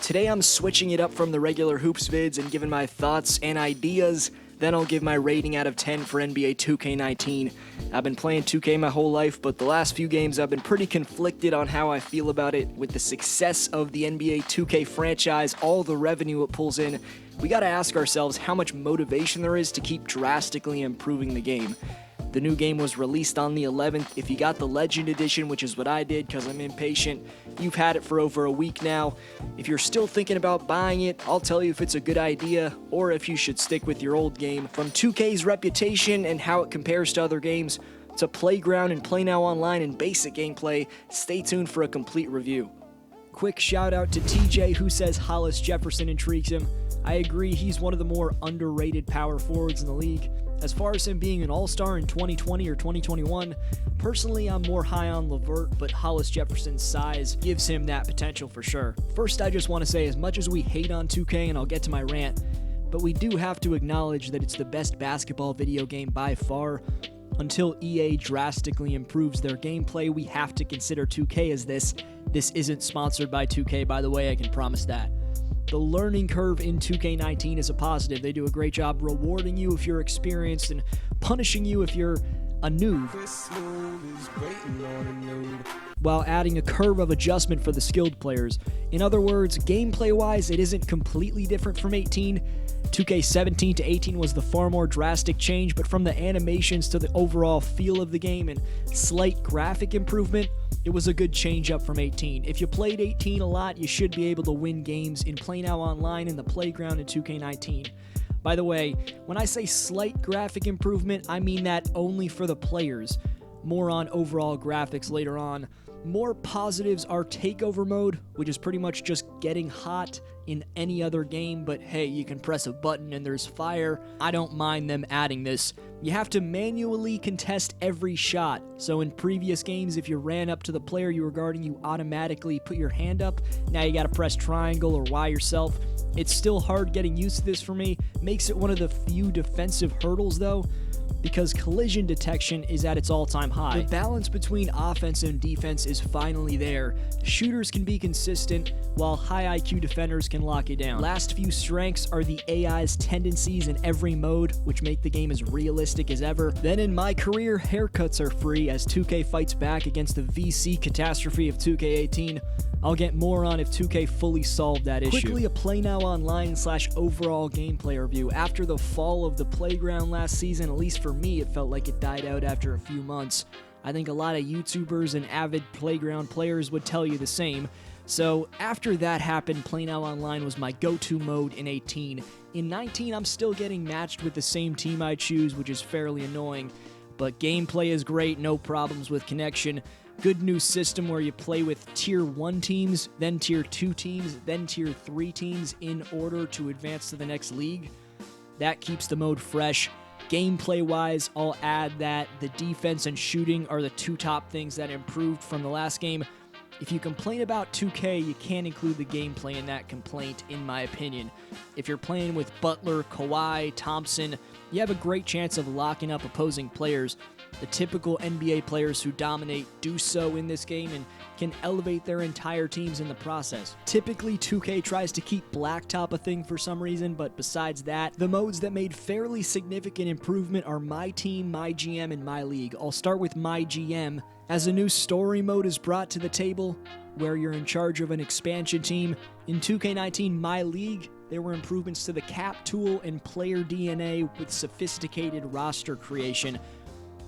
Today I'm switching it up from the regular Hoops vids and giving my thoughts and ideas. Then I'll give my rating out of 10 for NBA 2K19. I've been playing 2K my whole life, but the last few games I've been pretty conflicted on how I feel about it. With the success of the NBA 2K franchise, all the revenue it pulls in, we gotta ask ourselves how much motivation there is to keep drastically improving the game. The new game was released on the 11th. If you got the Legend Edition, which is what I did because I'm impatient, you've had it for over a week now. If you're still thinking about buying it, I'll tell you if it's a good idea or if you should stick with your old game. From 2K's reputation and how it compares to other games, to Playground and Play Now Online and basic gameplay, stay tuned for a complete review. Quick shout out to TJ who says Hollis Jefferson intrigues him. I agree, he's one of the more underrated power forwards in the league. As far as him being an all-star in 2020 or 2021, personally I'm more high on LeVert, but Hollis Jefferson's size gives him that potential for sure. First, I just want to say, as much as we hate on 2K, and I'll get to my rant, but we do have to acknowledge that it's the best basketball video game by far. Until EA drastically improves their gameplay, we have to consider 2K as this. This isn't sponsored by 2K, by the way, I can promise that. The learning curve in 2K19 is a positive. They do a great job rewarding you if you're experienced and punishing you if you're a noob, while adding a curve of adjustment for the skilled players. In other words, gameplay-wise, it isn't completely different from 18. 2K17 to 18 was the far more drastic change, but from the animations to the overall feel of the game and slight graphic improvement, it was a good change up from 18. If you played 18 a lot, you should be able to win games in Play Now Online and the Playground in 2K19. By the way, when I say slight graphic improvement, I mean that only for the players. More on overall graphics later on. More positives are Takeover mode, which is pretty much just getting hot in any other game, but hey, you can press a button and there's fire. I don't mind them adding this. You have to manually contest every shot. So in previous games, if you ran up to the player you were guarding, you automatically put your hand up. Now you gotta press triangle or Y yourself. It's still hard getting used to this for me. Makes it one of the few defensive hurdles though, because collision detection is at its all-time high. The balance between offense and defense is finally there. Shooters can be consistent, while high IQ defenders can lock you down. Last few strengths are the AI's tendencies in every mode, which make the game as realistic as ever. Then in MyCareer, haircuts are free as 2K fights back against the VC catastrophe of 2K18. I'll get more on if 2K fully solved that issue. Quickly, a Play Now Online / overall gameplay review. After the fall of the Playground last season, at least for me, it felt like it died out after a few months. I think a lot of YouTubers and avid Playground players would tell you the same. So after that happened, Play Now Online was my go-to mode in 18. In 19, I'm still getting matched with the same team I choose, which is fairly annoying. But gameplay is great, no problems with connection. Good new system where you play with Tier 1 teams, then Tier 2 teams, then Tier 3 teams in order to advance to the next league. That keeps the mode fresh. Gameplay-wise, I'll add that the defense and shooting are the two top things that improved from the last game. If you complain about 2K, you can't include the gameplay in that complaint, in my opinion. If you're playing with Butler, Kawhi, Thompson, you have a great chance of locking up opposing players. The typical NBA players who dominate do so in this game and can elevate their entire teams in the process. Typically, 2K tries to keep blacktop a thing for some reason, but besides that, the modes that made fairly significant improvement are MyTeam, MyGM, and MyLeague. I'll start with MyGM, as a new story mode is brought to the table, where you're in charge of an expansion team. In 2K19 MyLeague, there were improvements to the cap tool and player DNA with sophisticated roster creation.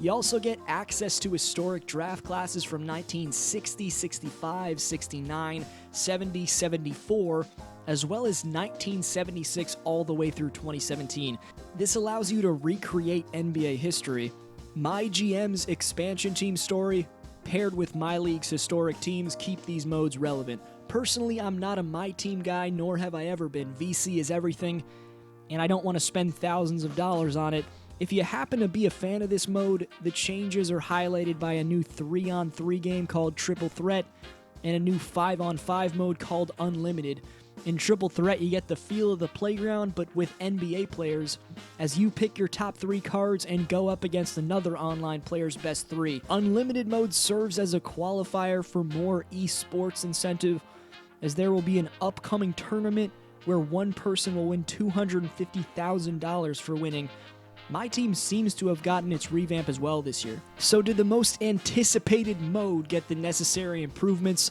You also get access to historic draft classes from 1960, 65, 69, 70, 74, as well as 1976 all the way through 2017. This allows you to recreate NBA history. MyGM's expansion team story, paired with MyLeague's historic teams, keep these modes relevant. Personally, I'm not a MyTeam guy, nor have I ever been. VC is everything, and I don't want to spend thousands of dollars on it. If you happen to be a fan of this mode, the changes are highlighted by a new 3-on-3 game called Triple Threat and a new 5-on-5 mode called Unlimited. In Triple Threat, you get the feel of the Playground, but with NBA players, as you pick your top 3 cards and go up against another online player's best 3. Unlimited mode serves as a qualifier for more esports incentive, as there will be an upcoming tournament where one person will win $250,000 for winning. MyTeam seems to have gotten its revamp as well this year. So did the most anticipated mode get the necessary improvements?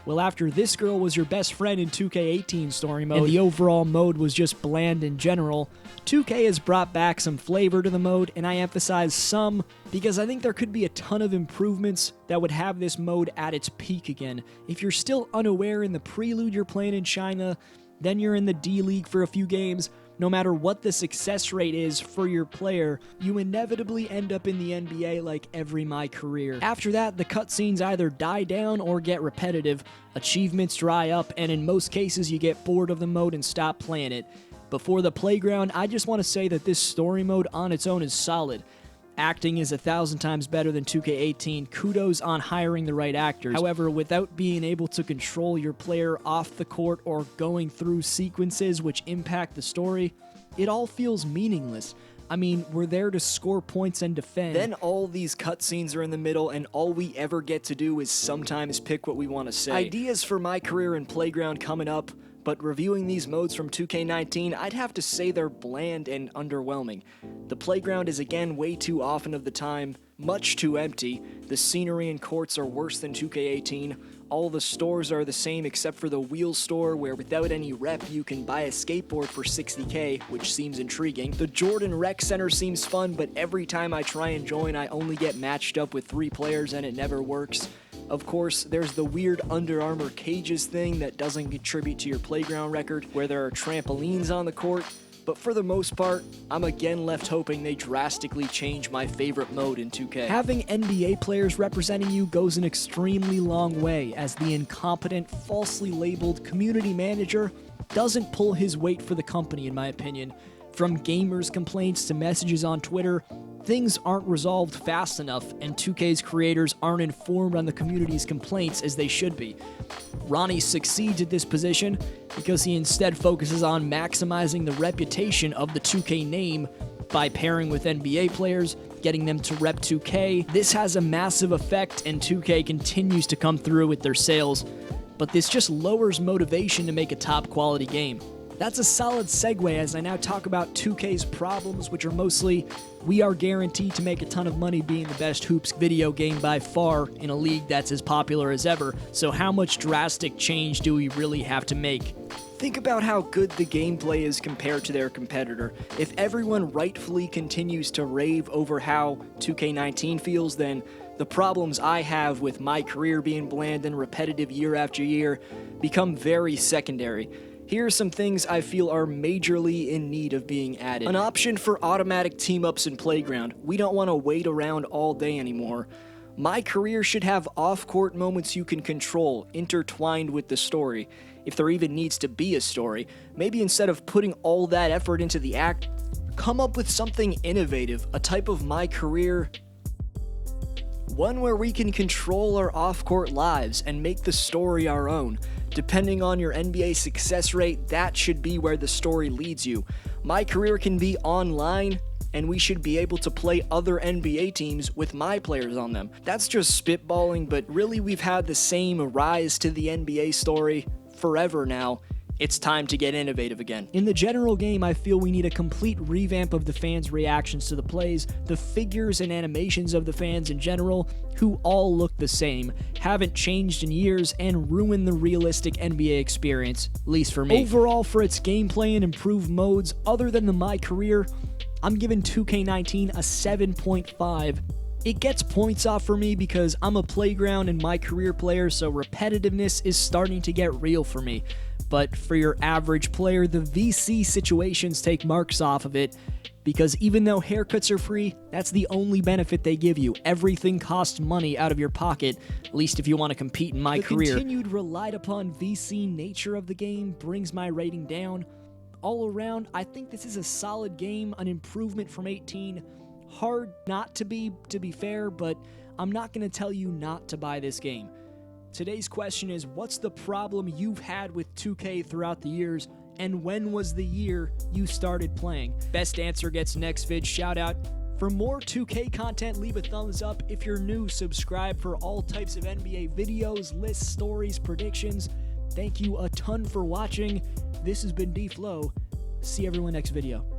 Well, after This Girl Was Your Best Friend in 2K18 story mode, and the overall mode was just bland in general, 2K has brought back some flavor to the mode, and I emphasize some because I think there could be a ton of improvements that would have this mode at its peak again. If you're still unaware in the prelude you're playing in China, then you're in the D-League for a few games. No matter what the success rate is for your player, you inevitably end up in the NBA like every MyCareer. After that, the cutscenes either die down or get repetitive, achievements dry up, and in most cases you get bored of the mode and stop playing it. Before the playground, I just want to say that this story mode on its own is solid. Acting is 1,000 times better than 2K18. Kudos on hiring the right actors. However, without being able to control your player off the court or going through sequences which impact the story, it all feels meaningless. I mean, we're there to score points and defend. Then all these cutscenes are in the middle, and all we ever get to do is sometimes pick what we want to say. Ideas for MyCareer and Playground coming up, but reviewing these modes from 2K19, I'd have to say they're bland and underwhelming. The playground is again way too often of the time, much too empty. The scenery and courts are worse than 2K18. All the stores are the same except for the wheel store, where without any rep you can buy a skateboard for $60K, which seems intriguing. The Jordan Rec Center seems fun, but every time I try and join I only get matched up with 3 players and it never works. Of course, there's the weird Under Armour cages thing that doesn't contribute to your playground record, where there are trampolines on the court, but for the most part, I'm again left hoping they drastically change my favorite mode in 2K. Having NBA players representing you goes an extremely long way, as the incompetent, falsely labeled community manager doesn't pull his weight for the company in my opinion. From gamers' complaints to messages on Twitter, things aren't resolved fast enough, and 2K's creators aren't informed on the community's complaints as they should be. Ronnie succeeds at this position because he instead focuses on maximizing the reputation of the 2K name by pairing with NBA players, getting them to rep 2K. This has a massive effect, and 2K continues to come through with their sales, but this just lowers motivation to make a top quality game. That's a solid segue as I now talk about 2K's problems, which are mostly, we are guaranteed to make a ton of money being the best hoops video game by far in a league that's as popular as ever, so how much drastic change do we really have to make? Think about how good the gameplay is compared to their competitor. If everyone rightfully continues to rave over how 2K19 feels, then the problems I have with MyCareer being bland and repetitive year after year become very secondary. Here are some things I feel are majorly in need of being added. An option for automatic team-ups in Playground. We don't want to wait around all day anymore. MyCareer should have off-court moments you can control, intertwined with the story. If there even needs to be a story, maybe instead of putting all that effort into the act, come up with something innovative, a type of MyCareer, one where we can control our off-court lives and make the story our own. Depending on your NBA success rate, that should be where the story leads you. MyCareer can be online, and we should be able to play other NBA teams with my players on them. That's just spitballing, but really we've had the same rise to the NBA story forever now. It's time to get innovative again. In the general game, I feel we need a complete revamp of the fans' reactions to the plays, the figures and animations of the fans in general, who all look the same, haven't changed in years, and ruin the realistic NBA experience, at least for me. Overall, for its gameplay and improved modes, other than the MyCareer, I'm giving 2K19 a 7.5. It gets points off for me because I'm a Playground and MyCareer player, so repetitiveness is starting to get real for me. But for your average player, the VC situations take marks off of it, because even though haircuts are free, that's the only benefit they give you. Everything costs money out of your pocket, at least if you want to compete in MyCareer. The continued relied upon VC nature of the game brings my rating down. All around, I think this is a solid game, an improvement from 18. Hard not to be fair, but I'm not going to tell you not to buy this game. Today's question is, what's the problem you've had with 2K throughout the years, and when was the year you started playing? Best answer gets next vid shout out. For more 2K content, leave a thumbs up. If you're new, subscribe for all types of NBA videos, lists, stories, predictions, Thank you a ton for watching. This has been DFlow. See everyone next video.